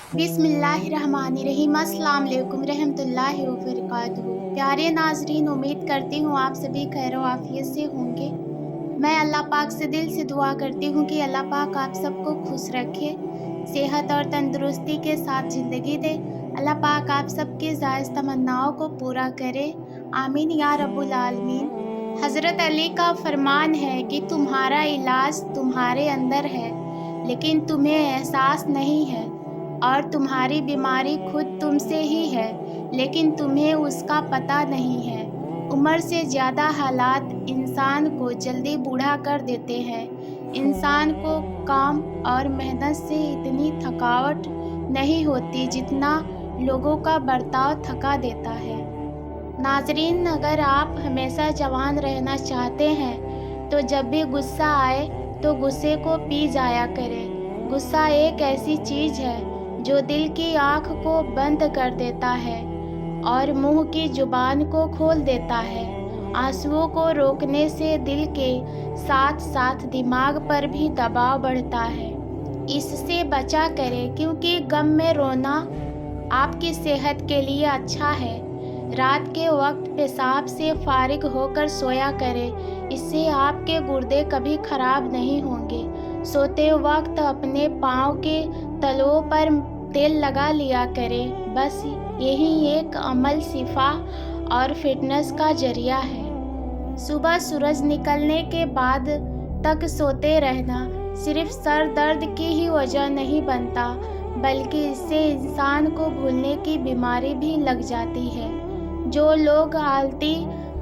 बिस्मिल्लाहिर्रहमानिर्रहीम। अस्सलाम वालेकुम रहमतुल्लाहि व बरकातुहू। प्यारे नाजरीन, उम्मीद करती हूँ आप सभी खैर व आफियत से होंगे। मैं अल्लाह पाक से दिल से दुआ करती हूँ कि अल्लाह पाक आप सबको खुश रखे, सेहत और तंदुरुस्ती के साथ ज़िंदगी दे। अल्लाह पाक आप सबकी जायज़ तमन्नाओं को पूरा करे, आमीन या रब्बुल आलमीन। हज़रत अली का फरमान है कि तुम्हारा इलाज तुम्हारे अंदर है, लेकिन तुम्हें एहसास नहीं है, और तुम्हारी बीमारी खुद तुमसे ही है, लेकिन तुम्हें उसका पता नहीं है। उम्र से ज़्यादा हालात इंसान को जल्दी बूढ़ा कर देते हैं। इंसान को काम और मेहनत से इतनी थकावट नहीं होती जितना लोगों का बर्ताव थका देता है। नाजरीन, अगर आप हमेशा जवान रहना चाहते हैं तो जब भी गुस्सा आए तो गुस्से को पी जाया करें। गुस्सा एक ऐसी चीज़ है जो दिल की आँख को बंद कर देता है और मुंह की जुबान को खोल देता है। आंसुओं को रोकने से दिल के साथ साथ दिमाग पर भी दबाव बढ़ता है। इससे बचा करें, क्योंकि गम में रोना आपकी सेहत के लिए अच्छा है। रात के वक्त पेशाब से फारिग होकर सोया करें, इससे आपके गुर्दे कभी खराब नहीं होंगे। सोते वक्त अपने पाँव के तलवों पर तेल लगा लिया करें। बस यही एक अमल शिफा और फिटनेस का जरिया है। सुबह सूरज निकलने के बाद तक सोते रहना सिर्फ सर दर्द की ही वजह नहीं बनता, बल्कि इससे इंसान को भूलने की बीमारी भी लग जाती है। जो लोग आलती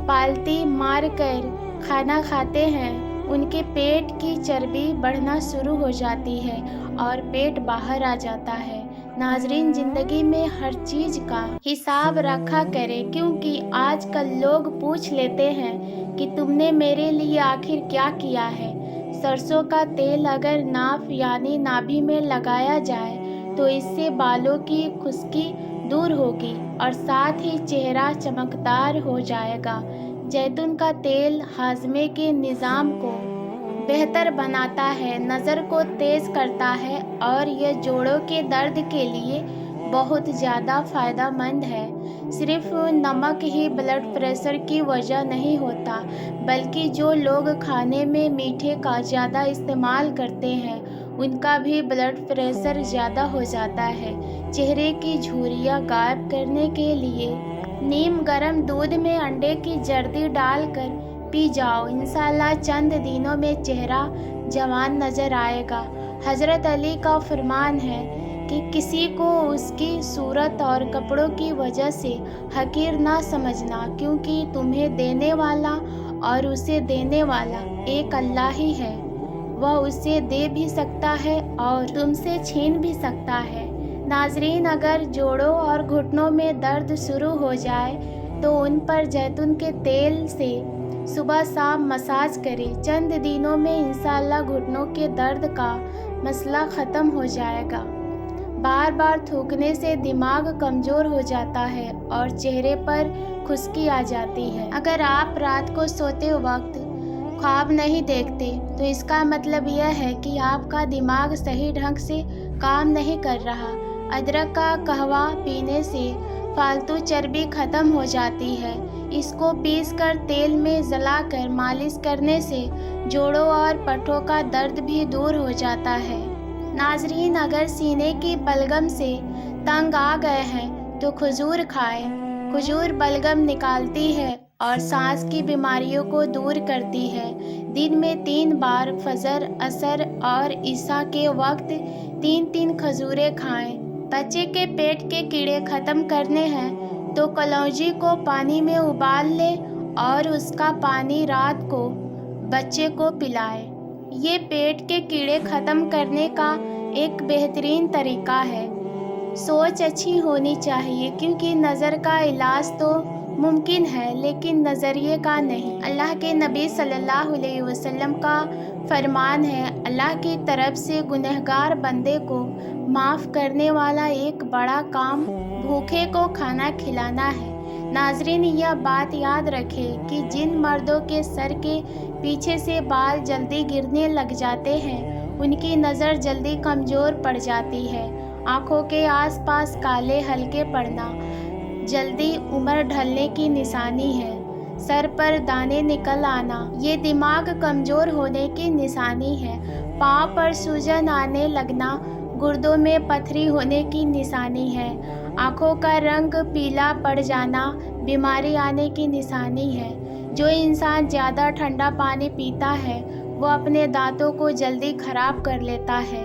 पालती मार कर खाना खाते हैं, उनके पेट की चर्बी बढ़ना शुरू हो जाती है और पेट बाहर आ जाता है। नाजरीन, ज़िंदगी में हर चीज़ का हिसाब रखा करें, क्योंकि आजकल लोग पूछ लेते हैं कि तुमने मेरे लिए आखिर क्या किया है। सरसों का तेल अगर नाफ यानी नाभि में लगाया जाए तो इससे बालों की खुश्की दूर होगी और साथ ही चेहरा चमकदार हो जाएगा। जैतून का तेल हाजमे के निज़ाम को बेहतर बनाता है, नज़र को तेज़ करता है और यह जोड़ों के दर्द के लिए बहुत ज़्यादा फ़ायदेमंद है। सिर्फ नमक ही ब्लड प्रेशर की वजह नहीं होता, बल्कि जो लोग खाने में मीठे का ज़्यादा इस्तेमाल करते हैं उनका भी ब्लड प्रेशर ज़्यादा हो जाता है। चेहरे की झुर्रियाँ गायब करने के लिए नीम गर्म दूध में अंडे की जर्दी डालकर पी जाओ। इंशाल्लाह चंद दिनों में चेहरा जवान नज़र आएगा। हज़रत अली का फरमान है कि किसी को उसकी सूरत और कपड़ों की वजह से हकीर ना समझना, क्योंकि तुम्हें देने वाला और उसे देने वाला एक अल्लाह ही है। वह उसे दे भी सकता है और तुमसे छीन भी सकता है। नाजरीन, अगर जोड़ों और घुटनों में दर्द शुरू हो जाए तो उन पर जैतून के तेल से सुबह शाम मसाज करें। चंद दिनों में इंशाल्लाह घुटनों के दर्द का मसला ख़त्म हो जाएगा। बार बार थूकने से दिमाग कमज़ोर हो जाता है और चेहरे पर खुश्की आ जाती है। अगर आप रात को सोते वक्त ख्वाब नहीं देखते तो इसका मतलब यह है कि आपका दिमाग सही ढंग से काम नहीं कर रहा। अदरक का कहवा पीने से फालतू चर्बी ख़त्म हो जाती है। इसको पीसकर तेल में जलाकर मालिश करने से जोड़ों और पट्टों का दर्द भी दूर हो जाता है। नाजरीन, अगर सीने की बलगम से तंग आ गए हैं तो खजूर खाएं। खजूर बलगम निकालती है और सांस की बीमारियों को दूर करती है। दिन में 3 बार फजर, असर और ईशा के वक्त 3-3 खजूरें खाएं। बच्चे के पेट के कीड़े ख़त्म करने हैं तो कलौंजी को पानी में उबाल लें और उसका पानी रात को बच्चे को पिलाएं। ये पेट के कीड़े ख़त्म करने का एक बेहतरीन तरीका है। सोच अच्छी होनी चाहिए, क्योंकि नज़र का इलाज तो मुमकिन है लेकिन नज़रिए का नहीं। अल्लाह के नबी सल्लल्लाहु अलैहि वसल्लम का फरमान है, अल्लाह की तरफ से गुनहगार बंदे को माफ़ करने वाला एक बड़ा काम भूखे को खाना खिलाना है। नाजरीन, यह बात याद रखें कि जिन मर्दों के सर के पीछे से बाल जल्दी गिरने लग जाते हैं उनकी नज़र जल्दी कमज़ोर पड़ जाती है आँखों के आसपास काले हल्के पड़ना जल्दी उम्र ढलने की निशानी है। सर पर दाने निकल आना ये दिमाग कमज़ोर होने की निशानी है। पाँव पर सूजन आने लगना गुर्दों में पथरी होने की निशानी है। आँखों का रंग पीला पड़ जाना बीमारी आने की निशानी है। जो इंसान ज़्यादा ठंडा पानी पीता है वो अपने दांतों को जल्दी खराब कर लेता है।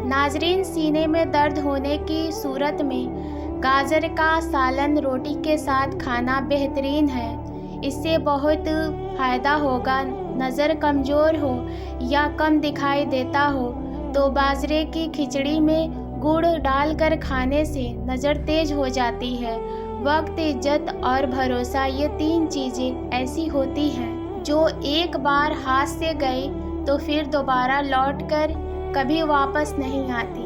नाजरीन, सीने में दर्द होने की सूरत में गाजर का सालन रोटी के साथ खाना बेहतरीन है। इससे बहुत फ़ायदा होगा। नज़र कमज़ोर हो या कम दिखाई देता हो तो बाजरे की खिचड़ी में गुड़ डालकर खाने से नज़र तेज हो जाती है। वक्त, इज्जत और भरोसा ये 3 चीज़ें ऐसी होती हैं जो एक बार हाथ से गई तो फिर दोबारा लौटकर कभी वापस नहीं आती।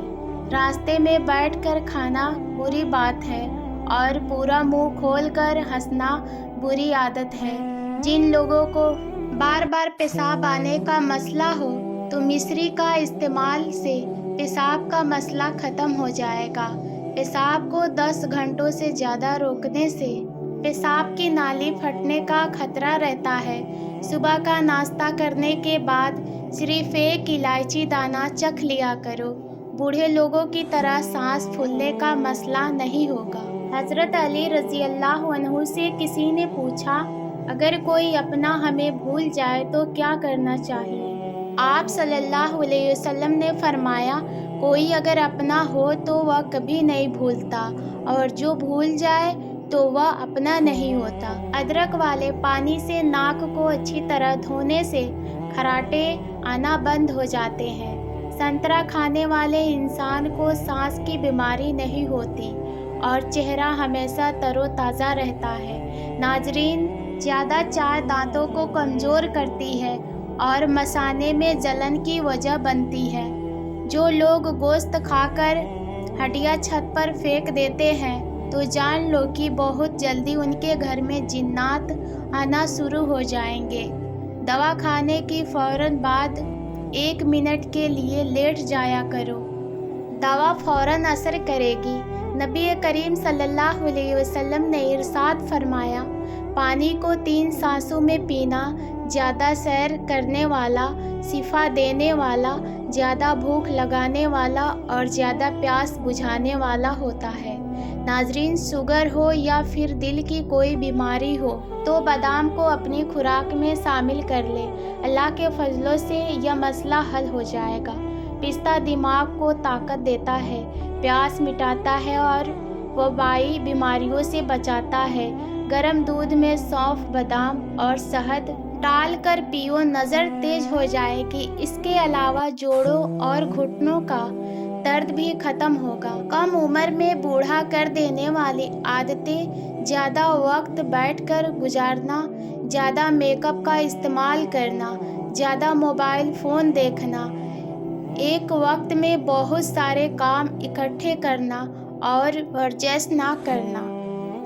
रास्ते में बैठकर खाना बुरी बात है और पूरा मुंह खोलकर हंसना बुरी आदत है। जिन लोगों को बार बार पेशाब आने का मसला हो तो मिश्री का इस्तेमाल से पेशाब का मसला ख़त्म हो जाएगा। पेशाब को 10 घंटों से ज़्यादा रोकने से पेशाब की नाली फटने का खतरा रहता है। सुबह का नाश्ता करने के बाद सिर्फ 1 इलायची दाना चख लिया करो। बूढ़े लोगों की तरह सांस फूलने का मसला नहीं होगा। हज़रत अली रज़ी अल्लाह अन्हु से किसी ने पूछा, अगर कोई अपना हमें भूल जाए तो क्या करना चाहिए? आप सल्लल्लाहु अलैहि वसल्लम ने फरमाया, कोई अगर अपना हो तो वह कभी नहीं भूलता और जो भूल जाए तो वह अपना नहीं होता। अदरक वाले पानी से नाक को अच्छी तरह धोने से खराटे आना बंद हो जाते हैं। संतरा खाने वाले इंसान को सांस की बीमारी नहीं होती और चेहरा हमेशा तरोताज़ा रहता है। नाजरीन, ज़्यादा चाय दांतों को कमज़ोर करती है और मसाने में जलन की वजह बनती है। जो लोग गोश्त खाकर हड्डियाँ छत पर फेंक देते हैं तो जान लो कि बहुत जल्दी उनके घर में जिन्नात आना शुरू हो जाएंगे। दवा खाने की फ़ौरन बाद 1 मिनट के लिए लेट जाया करो, दवा फ़ौरन असर करेगी। नबी करीम सल्लल्लाहु अलैहि वसल्लम ने इरशाद फरमाया, पानी को 3 सांसों में पीना ज़्यादा सैर करने वाला, शिफा देने वाला, ज़्यादा भूख लगाने वाला और ज़्यादा प्यास बुझाने वाला होता है। नाजरीन, शुगर हो या फिर दिल की कोई बीमारी हो तो बादाम को अपनी खुराक में शामिल कर ले। अल्लाह के फजलों से यह मसला हल हो जाएगा। पिस्ता दिमाग को ताकत देता है, प्यास मिटाता है और वबाई बीमारियों से बचाता है। गर्म दूध में सौंफ, बादाम और शहद डालकर पियो, नज़र तेज हो जाएगी। इसके अलावा जोड़ों और घुटनों का दर्द भी ख़त्म होगा। कम उम्र में बूढ़ा कर देने वाली आदतें, ज़्यादा वक्त बैठकर गुजारना, ज़्यादा मेकअप का इस्तेमाल करना, ज़्यादा मोबाइल फ़ोन देखना, एक वक्त में बहुत सारे काम इकट्ठे करना और वर्जिश ना करना।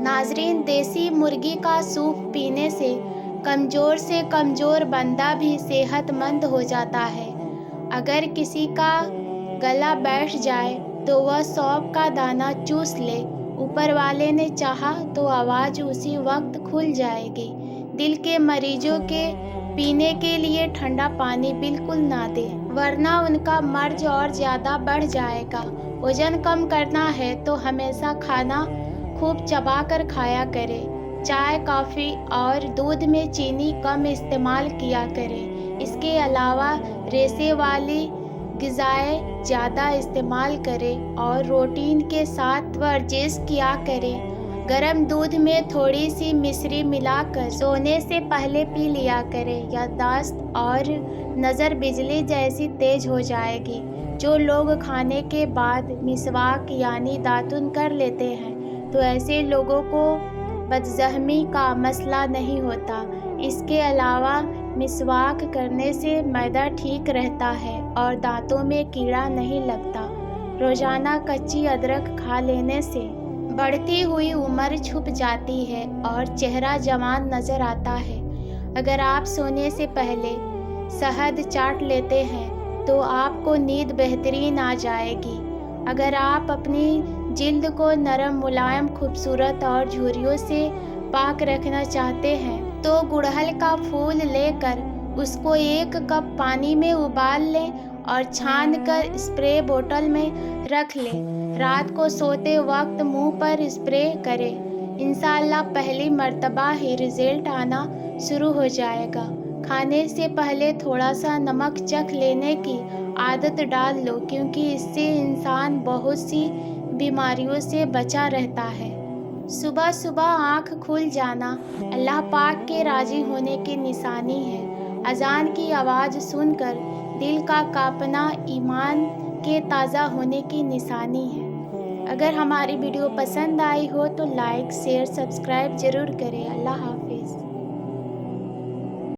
नाजरीन, देसी मुर्गी का सूप पीने से कमज़ोर बंदा भी सेहतमंद हो जाता है। अगर किसी का गला बैठ जाए तो वह सौंफ का दाना चूस ले, ऊपर वाले ने चाहा तो आवाज़ उसी वक्त खुल जाएगी। दिल के मरीजों के पीने के लिए ठंडा पानी बिल्कुल ना दे, वरना उनका मर्ज और ज़्यादा बढ़ जाएगा। वज़न कम करना है तो हमेशा खाना खूब चबा कर खाया करें। चाय, कॉफ़ी और दूध में चीनी कम इस्तेमाल किया करें। इसके अलावा रेशे वाली ग़िज़ाएँ ज़्यादा इस्तेमाल करें और रूटीन के साथ वर्जिश किया करें। गर्म दूध में थोड़ी सी मिश्री मिलाकर सोने से पहले पी लिया करें। याददाश्त और नज़र बिजली जैसी तेज हो जाएगी। जो लोग खाने के बाद मिसवाक यानी दातुन कर लेते हैं तो ऐसे लोगों को बदहज़मी का मसला नहीं होता। इसके अलावा मिसवाक करने से मैदा ठीक रहता है और दांतों में कीड़ा नहीं लगता। रोज़ाना कच्ची अदरक खा लेने से बढ़ती हुई उम्र छुप जाती है और चेहरा जवान नज़र आता है। अगर आप सोने से पहले शहद चाट लेते हैं तो आपको नींद बेहतरीन आ जाएगी اگر آپ اپنی جلد کو نرم، ملائم، خوبصورت اور جھریوں سے پاک رکھنا چاہتے ہیں تو گڑہل کا پھول لے کر اس کو 1 کپ پانی میں ابال لیں اور چھان کر اسپرے بوتل میں رکھ لیں۔ رات کو سوتے وقت منہ پر اسپرے کریں۔ انشاءاللہ پہلی مرتبہ ہی رزلٹ آنا شروع ہو جائے گا۔ کھانے سے پہلے تھوڑا سا نمک چکھ لینے کی عادت ڈال لو، کیونکہ اس سے انسان بہت سی بیماریوں سے بچا رہتا ہے۔ صبح صبح آنکھ کھل جانا اللہ پاک کے راضی ہونے کی نشانی ہے۔ اذان کی آواز سن کر دل کا کانپنا ایمان کے تازہ ہونے کی نشانی ہے۔ اگر ہماری ویڈیو پسند آئی ہو تو لائک، شیئر، سبسکرائب ضرور کریں۔ اللہ حافظ۔